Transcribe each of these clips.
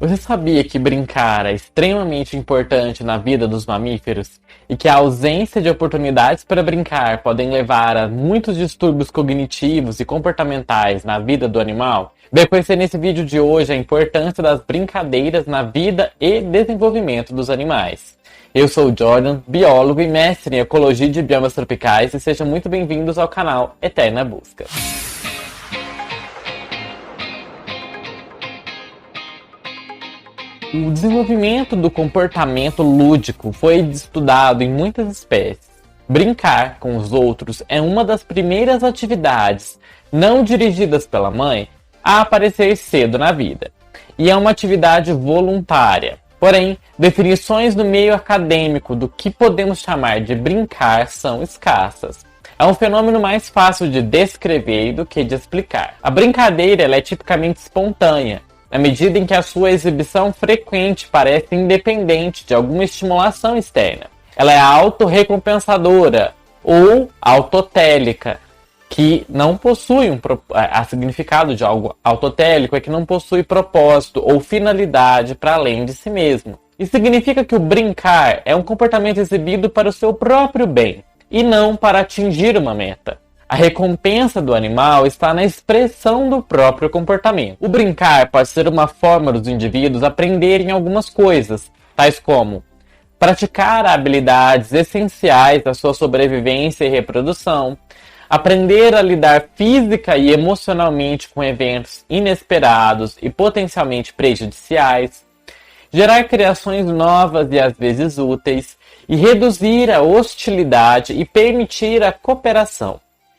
Você sabia que brincar é extremamente importante na vida dos mamíferos e que a ausência de oportunidades para brincar podem levar a muitos distúrbios cognitivos e comportamentais na vida do animal? Vai conhecer nesse vídeo de hoje a importância das brincadeiras na vida e desenvolvimento dos animais. Eu sou o Jordan, biólogo e mestre em ecologia de biomas tropicais, e sejam muito bem-vindos ao canal Eterna Busca. O desenvolvimento do comportamento lúdico foi estudado em muitas espécies. Brincar com os outros é uma das primeiras atividades não dirigidas pela mãe a aparecer cedo na vida, e é uma atividade voluntária. Porém, definições no meio acadêmico do que podemos chamar de brincar são escassas. É um fenômeno mais fácil de descrever do que de explicar. A brincadeira ela é tipicamente espontânea, na medida em que a sua exibição frequente parece independente de alguma estimulação externa. Ela é autorrecompensadora ou autotélica, que não possui a significado de algo autotélico é que não possui propósito ou finalidade para além de si mesmo. Isso significa que o brincar é um comportamento exibido para o seu próprio bem e não para atingir uma meta. A recompensa do animal está na expressão do próprio comportamento. O brincar pode ser uma forma dos indivíduos aprenderem algumas coisas, tais como praticar habilidades essenciais da sua sobrevivência e reprodução, aprender a lidar física e emocionalmente com eventos inesperados e potencialmente prejudiciais, gerar criações novas e às vezes úteis, e reduzir a hostilidade e permitir a cooperação.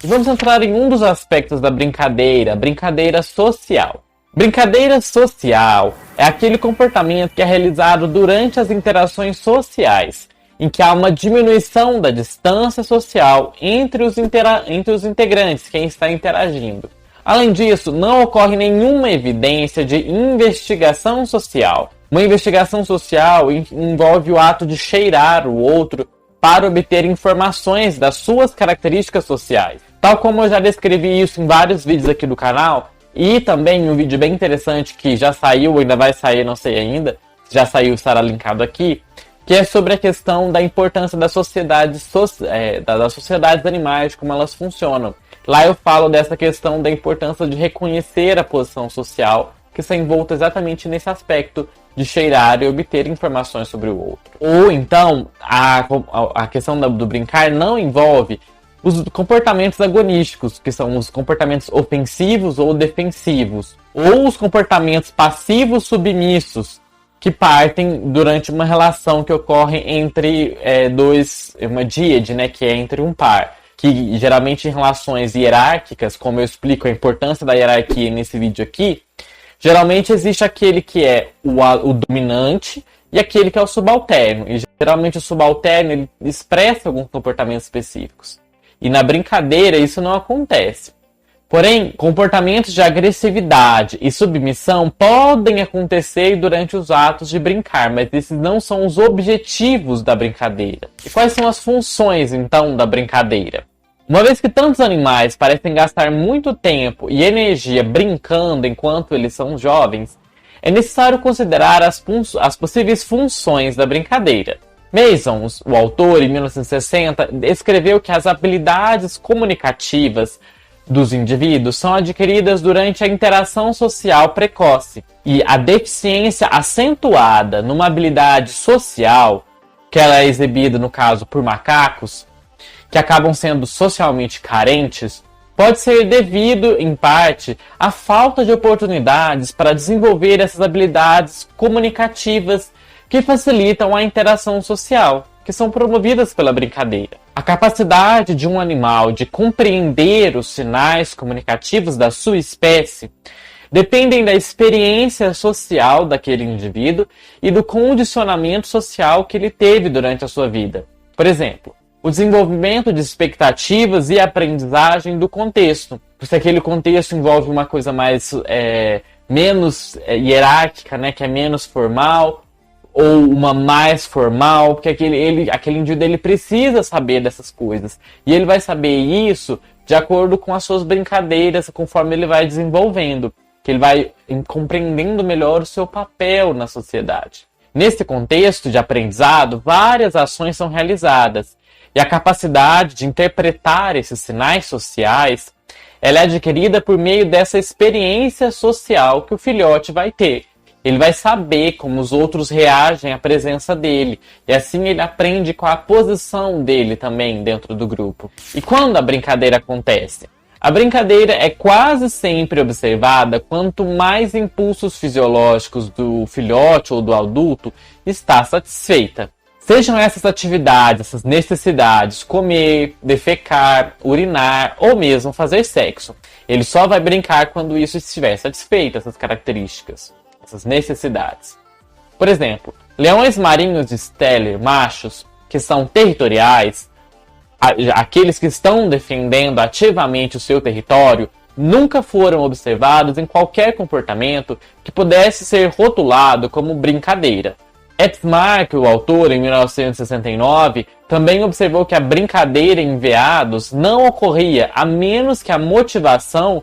E vamos entrar em um dos aspectos da brincadeira, a brincadeira social. Brincadeira social é aquele comportamento que é realizado durante as interações sociais, em que há uma diminuição da distância social entre os integrantes, quem está interagindo. Além disso, não ocorre nenhuma evidência de investigação social. Uma investigação social envolve o ato de cheirar o outro para obter informações das suas características sociais. Tal como eu já descrevi isso em vários vídeos aqui do canal, e também em um vídeo bem interessante que já saiu, ainda vai sair, não sei ainda, já saiu, estará linkado aqui, que é sobre a questão da importância das sociedades animais, como elas funcionam. Lá eu falo dessa questão da importância de reconhecer a posição social, que está envolta exatamente nesse aspecto de cheirar e obter informações sobre o outro. Ou então, a questão do brincar não envolve os comportamentos agonísticos, que são os comportamentos ofensivos ou defensivos, ou os comportamentos passivos submissos, que partem durante uma relação que ocorre entre uma díade, né, que é entre um par, que geralmente em relações hierárquicas, como eu explico a importância da hierarquia nesse vídeo aqui, geralmente existe aquele que é o dominante e aquele que é o subalterno, e geralmente o subalterno ele expressa alguns comportamentos específicos. E na brincadeira isso não acontece. Porém, comportamentos de agressividade e submissão podem acontecer durante os atos de brincar, mas esses não são os objetivos da brincadeira. E quais são as funções, então, da brincadeira? Uma vez que tantos animais parecem gastar muito tempo e energia brincando enquanto eles são jovens, é necessário considerar as possíveis funções da brincadeira. Mason, o autor, em 1960, escreveu que as habilidades comunicativas dos indivíduos são adquiridas durante a interação social precoce, e a deficiência acentuada numa habilidade social, que ela é exibida, no caso, por macacos, que acabam sendo socialmente carentes, pode ser devido, em parte, à falta de oportunidades para desenvolver essas habilidades comunicativas que facilitam a interação social, que são promovidas pela brincadeira. A capacidade de um animal de compreender os sinais comunicativos da sua espécie dependem da experiência social daquele indivíduo e do condicionamento social que ele teve durante a sua vida. Por exemplo, o desenvolvimento de expectativas e aprendizagem do contexto. Se aquele contexto envolve uma coisa menos hierárquica, né, que é menos formal, ou uma mais formal, porque aquele indivíduo ele precisa saber dessas coisas. E ele vai saber isso de acordo com as suas brincadeiras, conforme ele vai desenvolvendo. que ele vai compreendendo melhor o seu papel na sociedade. Nesse contexto de aprendizado, várias ações são realizadas, e a capacidade de interpretar esses sinais sociais, ela é adquirida por meio dessa experiência social que o filhote vai ter. Ele vai saber como os outros reagem à presença dele, e assim ele aprende qual a posição dele também dentro do grupo. E quando a brincadeira acontece? A brincadeira é quase sempre observada quanto mais impulsos fisiológicos do filhote ou do adulto está satisfeita. Sejam essas atividades, essas necessidades, comer, defecar, urinar ou mesmo fazer sexo. Ele só vai brincar quando isso estiver satisfeito, essas características, essas necessidades. Por exemplo, leões marinhos de Steller machos, que são territoriais, aqueles que estão defendendo ativamente o seu território, nunca foram observados em qualquer comportamento que pudesse ser rotulado como brincadeira. Etzmark, o autor, em 1969, também observou que a brincadeira em veados não ocorria a menos que a motivação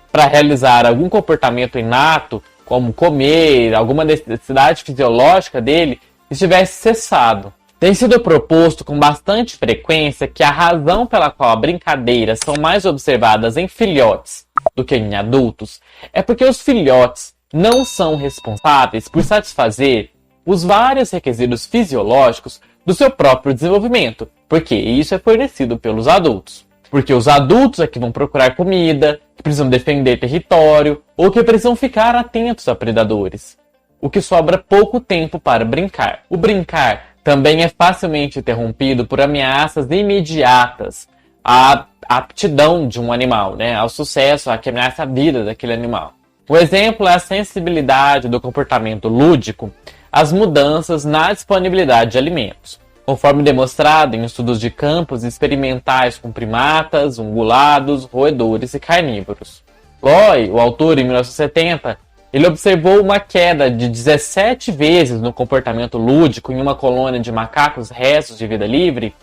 para realizar algum comportamento inato, como comer, alguma necessidade fisiológica dele, estivesse cessado. Tem sido proposto com bastante frequência que a razão pela qual as brincadeiras são mais observadas em filhotes do que em adultos é porque os filhotes não são responsáveis por satisfazer os vários requisitos fisiológicos do seu próprio desenvolvimento, porque isso é fornecido pelos adultos. Porque os adultos é que vão procurar comida, que precisam defender território, ou que precisam ficar atentos a predadores. O que sobra pouco tempo para brincar. O brincar também é facilmente interrompido por ameaças imediatas à aptidão de um animal, ao sucesso, à que ameaça a vida daquele animal. O exemplo é a sensibilidade do comportamento lúdico às mudanças na disponibilidade de alimentos, conforme demonstrado em estudos de campos experimentais com primatas, ungulados, roedores e carnívoros. Loy, o autor, em 1970, ele observou uma queda de 17 vezes no comportamento lúdico em uma colônia de macacos restos de vida livre,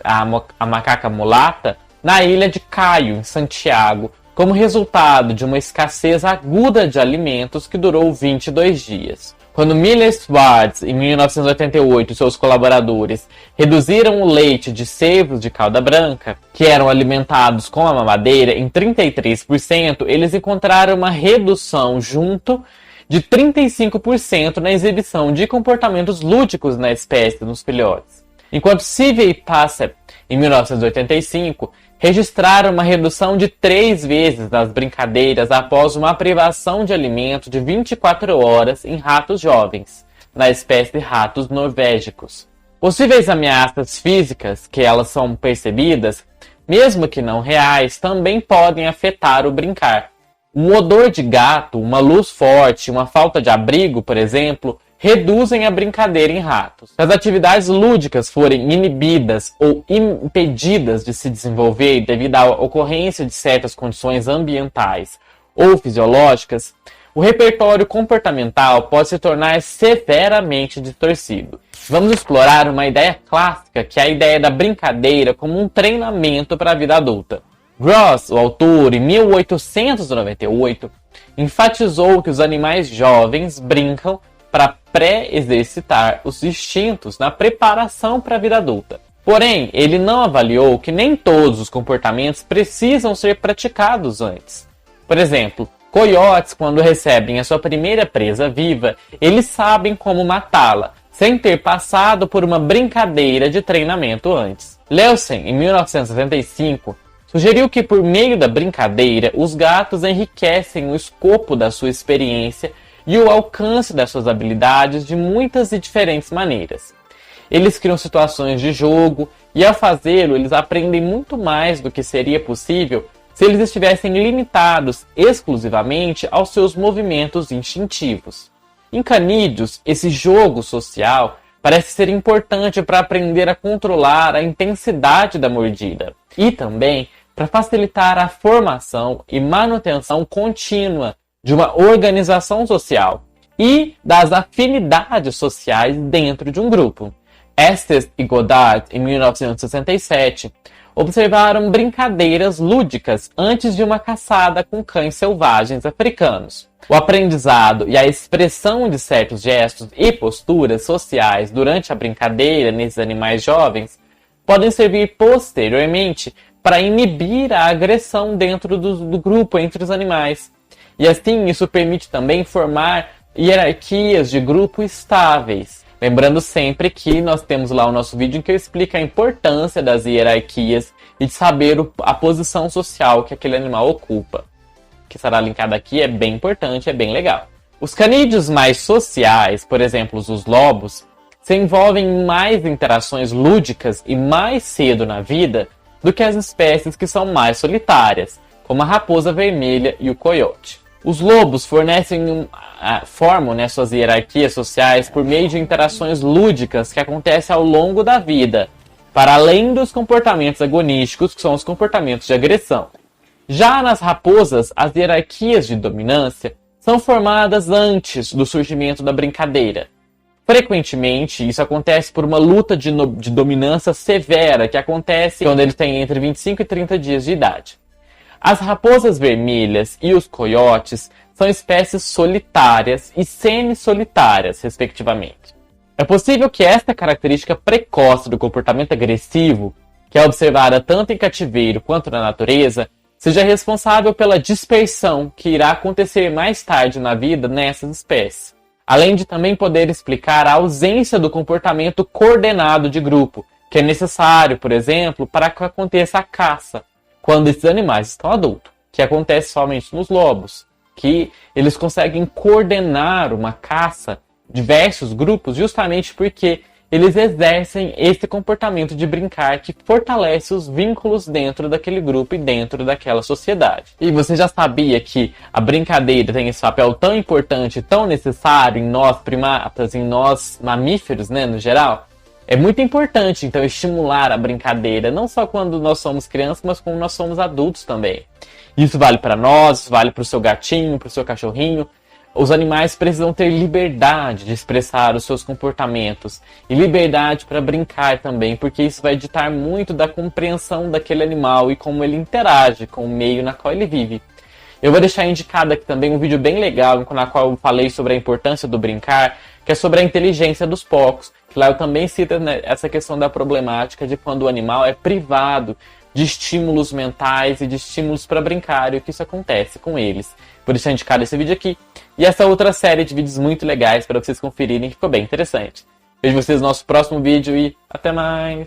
a macaca mulata, na ilha de Caio, em Santiago, como resultado de uma escassez aguda de alimentos que durou 22 dias. Quando Miller Schwartz, em 1988, e seus colaboradores reduziram o leite de cervos de cauda branca, que eram alimentados com a mamadeira, em 33%, eles encontraram uma redução junto de 35% na exibição de comportamentos lúdicos na espécie nos filhotes. Enquanto Seavey e Passep, em 1985, registraram uma redução de 3 vezes nas brincadeiras após uma privação de alimento de 24 horas em ratos jovens, na espécie de ratos norvégicos. Possíveis ameaças físicas, que elas são percebidas, mesmo que não reais, também podem afetar o brincar. Um odor de gato, uma luz forte, uma falta de abrigo, por exemplo, reduzem a brincadeira em ratos. Se as atividades lúdicas forem inibidas ou impedidas de se desenvolver devido à ocorrência de certas condições ambientais ou fisiológicas, o repertório comportamental pode se tornar severamente distorcido. Vamos explorar uma ideia clássica, que é a ideia da brincadeira como um treinamento para a vida adulta. Gross, o autor, em 1898, enfatizou que os animais jovens brincam para pré-exercitar os instintos na preparação para a vida adulta. Porém, ele não avaliou que nem todos os comportamentos precisam ser praticados antes. Por exemplo, coiotes, quando recebem a sua primeira presa viva, eles sabem como matá-la, sem ter passado por uma brincadeira de treinamento antes. Lewsen, em 1975, sugeriu que por meio da brincadeira, os gatos enriquecem o escopo da sua experiência e o alcance das suas habilidades de muitas e diferentes maneiras. Eles criam situações de jogo e, ao fazê-lo, eles aprendem muito mais do que seria possível se eles estivessem limitados exclusivamente aos seus movimentos instintivos. Em canídeos, esse jogo social parece ser importante para aprender a controlar a intensidade da mordida e também para facilitar a formação e manutenção contínua de uma organização social e das afinidades sociais dentro de um grupo. Estes e Goddard, em 1967, observaram brincadeiras lúdicas antes de uma caçada com cães selvagens africanos. O aprendizado e a expressão de certos gestos e posturas sociais durante a brincadeira nesses animais jovens podem servir posteriormente para inibir a agressão dentro do grupo entre os animais. E assim, isso permite também formar hierarquias de grupo estáveis. Lembrando sempre que nós temos lá o nosso vídeo em que eu explico a importância das hierarquias e de saber a posição social que aquele animal ocupa. Que será linkado aqui, é bem importante, é bem legal. Os canídeos mais sociais, por exemplo, os lobos, se envolvem em mais interações lúdicas e mais cedo na vida do que as espécies que são mais solitárias, como a raposa vermelha e o coiote. Os lobos formam suas hierarquias sociais por meio de interações lúdicas que acontecem ao longo da vida, para além dos comportamentos agonísticos, que são os comportamentos de agressão. Já nas raposas, as hierarquias de dominância são formadas antes do surgimento da brincadeira. Frequentemente, isso acontece por uma luta de dominância severa que acontece quando eles têm entre 25 e 30 dias de idade. As raposas vermelhas e os coiotes são espécies solitárias e semi-solitárias, respectivamente. É possível que esta característica precoce do comportamento agressivo, que é observada tanto em cativeiro quanto na natureza, seja responsável pela dispersão que irá acontecer mais tarde na vida nessas espécies. Além de também poder explicar a ausência do comportamento coordenado de grupo, que é necessário, por exemplo, para que aconteça a caça, quando esses animais estão adultos, que acontece somente nos lobos, que eles conseguem coordenar uma caça, diversos grupos, justamente porque eles exercem esse comportamento de brincar que fortalece os vínculos dentro daquele grupo e dentro daquela sociedade. E você já sabia que a brincadeira tem esse papel tão importante, tão necessário em nós primatas, em nós mamíferos, né, no geral? É muito importante, então, estimular a brincadeira, não só quando nós somos crianças, mas quando nós somos adultos também. Isso vale para nós, isso vale para o seu gatinho, para o seu cachorrinho. Os animais precisam ter liberdade de expressar os seus comportamentos e liberdade para brincar também, porque isso vai ditar muito da compreensão daquele animal e como ele interage com o meio na qual ele vive. Eu vou deixar indicado aqui também um vídeo bem legal na qual eu falei sobre a importância do brincar, que é sobre a inteligência dos porcos. Lá eu também cito, né, essa questão da problemática de quando o animal é privado de estímulos mentais e de estímulos para brincar e o que isso acontece com eles. Vou deixar indicado esse vídeo aqui e essa outra série de vídeos muito legais para vocês conferirem, que ficou bem interessante. Vejo vocês no nosso próximo vídeo e até mais!